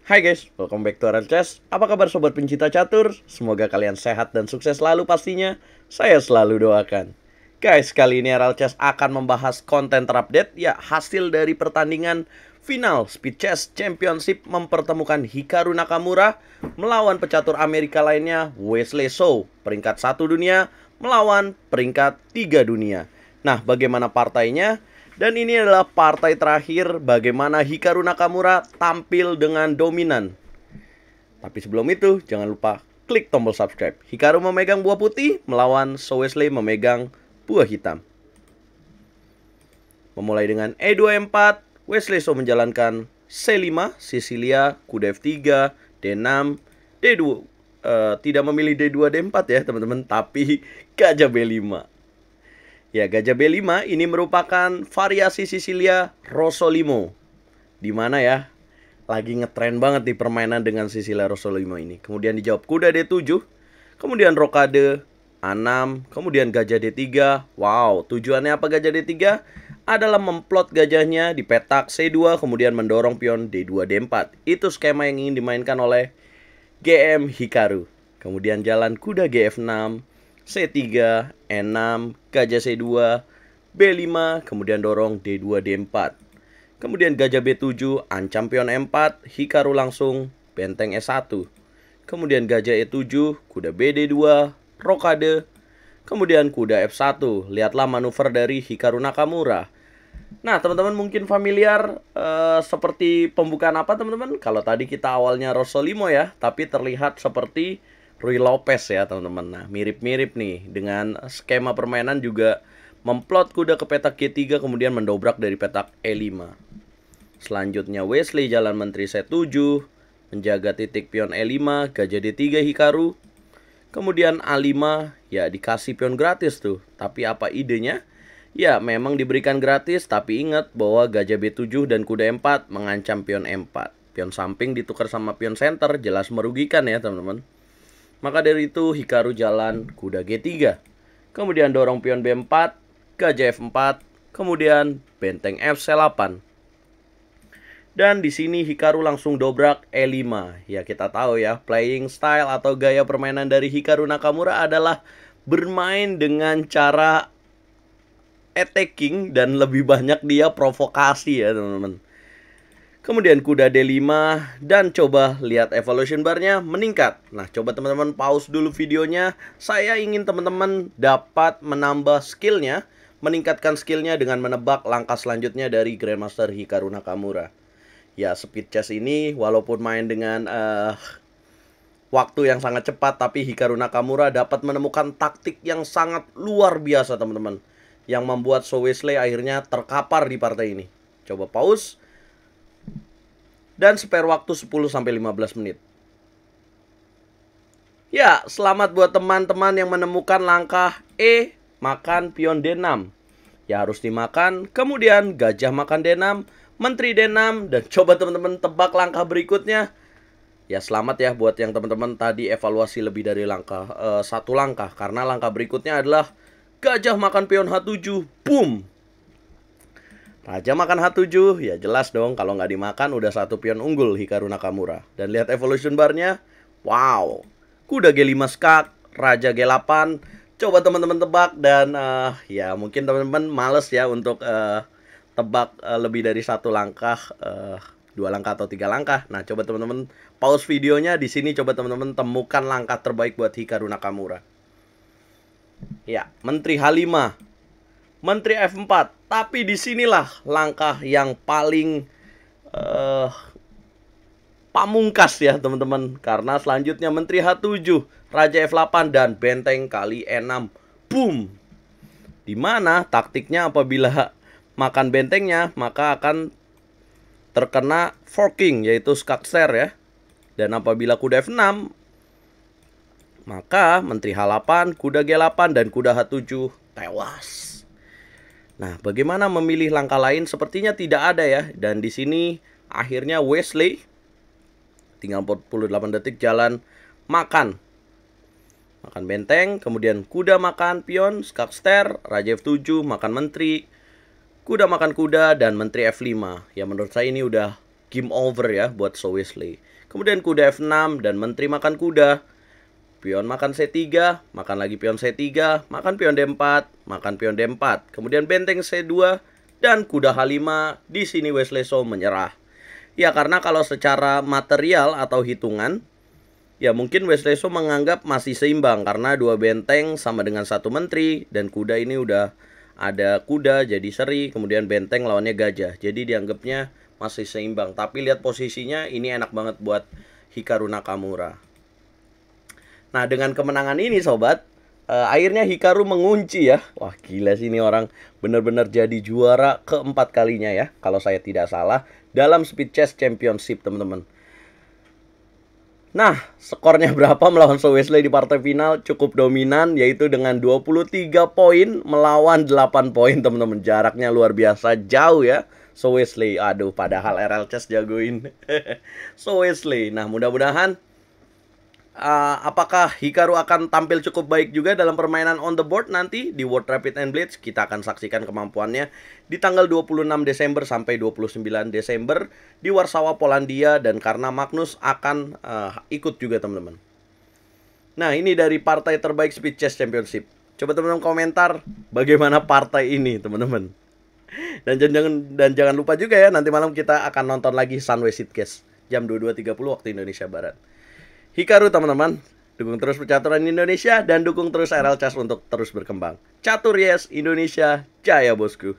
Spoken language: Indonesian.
Hai guys, welcome back to RL Chess. Apa kabar sobat pencinta catur? Semoga kalian sehat dan sukses selalu pastinya. Saya selalu doakan. Guys, kali ini RL Chess akan membahas konten terupdate, ya hasil dari pertandingan final Speed Chess Championship mempertemukan Hikaru Nakamura melawan pecatur Amerika lainnya Wesley So, peringkat 1 dunia melawan peringkat 3 dunia. Nah, bagaimana partainya? Dan ini adalah partai terakhir bagaimana Hikaru Nakamura tampil dengan dominan. Tapi sebelum itu, jangan lupa klik tombol subscribe. Hikaru memegang buah putih, melawan So Wesley memegang buah hitam. Memulai dengan E2-E4, Wesley So menjalankan C5, Sicilia, kuda F3, D6, D2. Tidak memilih D2, D4 ya teman-teman, tapi gajah B5. Ya, gajah B5 ini merupakan variasi Sicilia Rossolimo. Dimana ya, lagi ngetren banget di permainan dengan Sicilia Rossolimo ini. Kemudian dijawab kuda D7, kemudian rokade A6, kemudian gajah D3. Wow, tujuannya apa gajah D3? Adalah memplot gajahnya di petak C2, kemudian mendorong pion D2, D4. Itu skema yang ingin dimainkan oleh GM Hikaru. Kemudian jalan kuda GF6, C3, E6, gajah C2, B5, kemudian dorong D2, D4. Kemudian gajah B7, ancam pion E4, Hikaru langsung benteng E1. Kemudian gajah E7, kuda BD2, rokade. Kemudian kuda F1, lihatlah manuver dari Hikaru Nakamura. Nah, teman-teman mungkin familiar seperti pembukaan apa teman-teman? Kalau tadi kita awalnya Rossolimo ya, tapi terlihat seperti Ruy Lopez ya teman-teman. Nah, mirip-mirip nih dengan skema permainan juga memplot kuda ke petak G3 kemudian mendobrak dari petak E5. Selanjutnya Wesley jalan menteri C7, menjaga titik pion E5, gajah D3 Hikaru. Kemudian A5, ya dikasih pion gratis tuh. Tapi apa idenya? Ya memang diberikan gratis, tapi ingat bahwa gajah B7 dan kuda E4 mengancam pion E4. Pion samping ditukar sama pion center, jelas merugikan ya teman-teman. Maka dari itu Hikaru jalan kuda G3. Kemudian dorong pion B4, gajah F4, kemudian benteng FC8. Dan di sini Hikaru langsung dobrak E5. Ya kita tahu ya, playing style atau gaya permainan dari Hikaru Nakamura adalah bermain dengan cara attacking dan lebih banyak dia provokasi ya teman-teman. Kemudian kuda D5 dan coba lihat evolution barnya meningkat. Nah, coba teman-teman pause dulu videonya. Saya ingin teman-teman dapat menambah skillnya, meningkatkan skillnya dengan menebak langkah selanjutnya dari Grandmaster Hikaru Nakamura. Ya, Speed Chess ini walaupun main dengan waktu yang sangat cepat, tapi Hikaru Nakamura dapat menemukan taktik yang sangat luar biasa teman-teman, yang membuat So Wesley akhirnya terkapar di partai ini. Coba pause. Dan spare waktu 10-15 menit. Ya, selamat buat teman-teman yang menemukan langkah E, makan pion D6. Ya, harus dimakan. Kemudian gajah makan D6, menteri D6. Dan coba teman-teman tebak langkah berikutnya. Ya, selamat ya buat yang teman-teman tadi evaluasi lebih dari satu langkah. Karena langkah berikutnya adalah gajah makan pion H7. Boom! Raja makan H7, ya jelas dong kalau nggak dimakan udah satu pion unggul Hikaru Nakamura. Dan lihat evolution barnya, wow, kuda G5 skak, Raja G8. Coba teman-teman tebak dan ya mungkin teman-teman males ya untuk tebak lebih dari satu langkah, 2 langkah atau 3 langkah. Nah coba teman-teman pause videonya di sini, coba teman-teman temukan langkah terbaik buat Hikaru Nakamura. Ya, menteri H5. Menteri F4, tapi disinilah langkah yang paling pamungkas ya teman-teman. Karena selanjutnya Menteri H7, Raja F8 dan benteng kali E6. Boom! Dimana taktiknya apabila makan bentengnya maka akan terkena forking, yaitu skakster ya. Dan apabila kuda F6 maka Menteri H8, kuda G8 dan kuda H7 tewas. Nah, bagaimana memilih langkah lain? Sepertinya tidak ada ya. Dan di sini akhirnya Wesley tinggal 48 detik jalan makan benteng, kemudian kuda makan pion, skakster, Raja F7 makan menteri, kuda makan kuda dan menteri F5. Ya menurut saya ini udah game over ya buat So Wesley. Kemudian kuda F6 dan menteri makan kuda. Pion makan C3, makan lagi pion C3, makan pion D4, makan pion D4. Kemudian benteng C2 dan kuda H5. Di sini Wesley So menyerah. Ya karena kalau secara material atau hitungan, ya mungkin Wesley So menganggap masih seimbang karena 2 benteng sama dengan 1 menteri dan kuda ini udah ada kuda jadi seri, kemudian benteng lawannya gajah. Jadi dianggapnya masih seimbang. Tapi lihat posisinya, ini enak banget buat Hikaru Nakamura. Nah, dengan kemenangan ini sobat, akhirnya Hikaru mengunci ya. Wah, gila sih ini orang benar-benar jadi juara keempat kalinya ya, kalau saya tidak salah, dalam Speed Chess Championship, teman-teman. Nah, skornya berapa melawan So Wesley di partai final? Cukup dominan, yaitu dengan 23 poin melawan 8 poin, teman-teman. Jaraknya luar biasa jauh ya. So Wesley, aduh, padahal RL Chess jagoin So Wesley. Nah, mudah-mudahan apakah Hikaru akan tampil cukup baik juga dalam permainan on the board nanti di World Rapid and Blitz? Kita akan saksikan kemampuannya di tanggal 26 Desember sampai 29 Desember di Warsawa, Polandia. Dan karena Magnus akan ikut juga, teman-teman. Nah, ini dari partai terbaik Speed Chess Championship. Coba teman-teman komentar bagaimana partai ini, teman-teman. Dan jangan lupa juga ya, nanti malam kita akan nonton lagi Sunway Seedcast jam 22.30 waktu Indonesia Barat. Hikaru, teman-teman, dukung terus percaturan Indonesia dan dukung terus RL Chess untuk terus berkembang. Catur yes, Indonesia, jaya bosku.